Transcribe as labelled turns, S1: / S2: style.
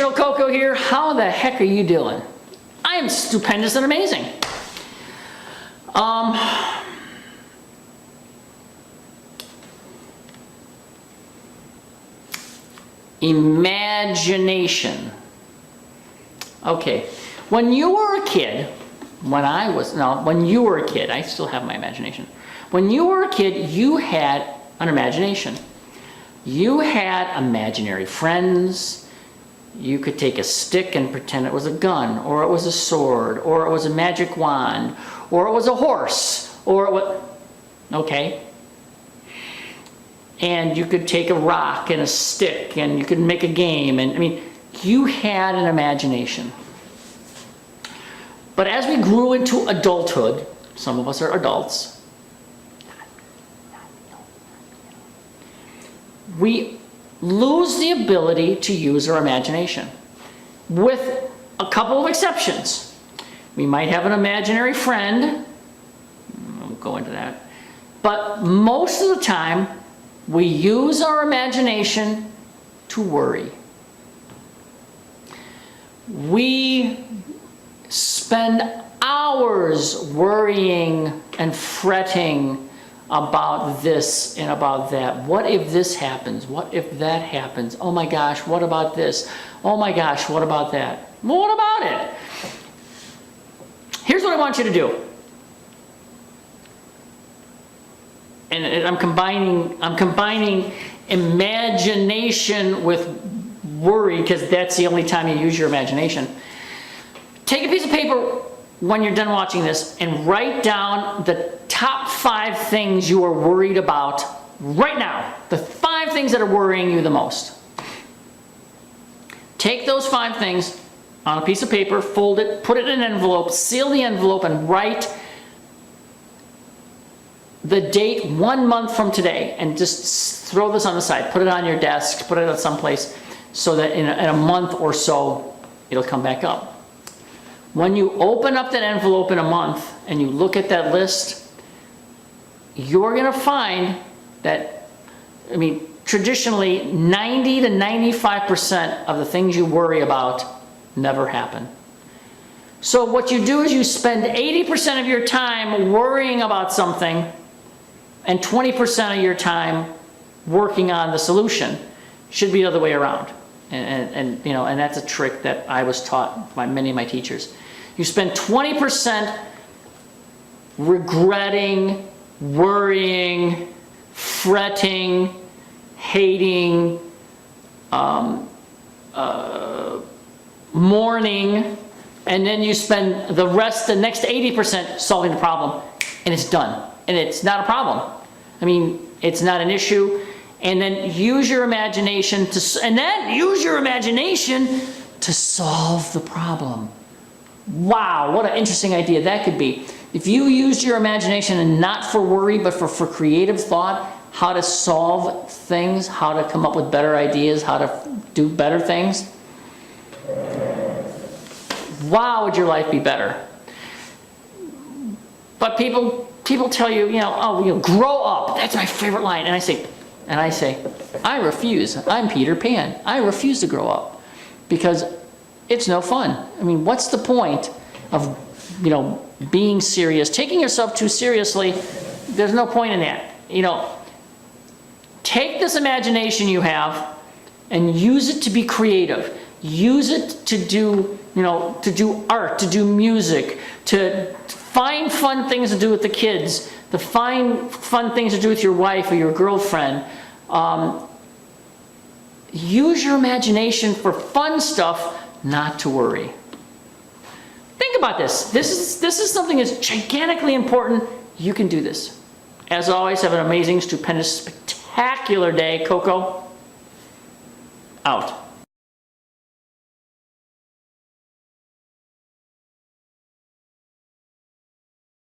S1: 6-year-old Koko here. How the heck are you doing? I am stupendous and amazing. Imagination. Okay, when you were a kid, when you were a kid, I still have my imagination. When you were a kid, you had an imagination. You had imaginary friends. You could take a stick and pretend it was a gun, or it was a sword, or it was a magic wand, or it was a horse, or it was, okay. And you could take a rock and a stick and you could make a game, and I mean, you had an imagination. But as we grew into adulthood, some of us are adults, we lose the ability to use our imagination, with a couple of exceptions. We might have an imaginary friend, I won't go into that, but most of the time we use our imagination to worry. We spend hours worrying and fretting about this and about that. What if this happens? What if that happens? Oh my gosh, what about this? Oh my gosh, what about that? Well, what about it? Here's what I want you to do. And I'm combining imagination with worry, because that's the only time you use your imagination. Take a piece of paper when you're done watching this and write down the top 5 things you are worried about right now. The 5 things that are worrying you the most. Take those 5 things on a piece of paper, fold it, put it in an envelope, seal the envelope, and write the date 1 month from today, and just throw this on the side. Put it on your desk, put it at someplace, so that in a month or so, it'll come back up. When you open up that envelope in a month and you look at that list, you're going to find that, I mean, traditionally 90 to 95% of the things you worry about never happen. So what you do is you spend 80% of your time worrying about something and 20% of your time working on the solution. Should be the other way around. And you know, and that's a trick that I was taught by many of my teachers. You spend 20% regretting, worrying, fretting, hating, mourning, and then you spend the next 80% solving the problem, and it's done. And it's not a problem. I mean, it's not an issue. And then use your imagination to solve the problem. Wow, what an interesting idea that could be. If you used your imagination, and not for worry, but for creative thought, how to solve things, how to come up with better ideas, how to do better things, wow, would your life be better. But people tell you, grow up. That's my favorite line. And I say, I refuse. I'm Peter Pan. I refuse to grow up, because it's no fun. I mean, what's the point of, being serious? Taking yourself too seriously, there's no point in that. Take this imagination you have and use it to be creative. Use it to do, to do art, to do music, to find fun things to do with the kids, to find fun things to do with your wife or your girlfriend. Use your imagination for fun stuff, not to worry. Think about this. This is something that's gigantically important. You can do this. As always, have an amazing, stupendous, spectacular day. Koko, out.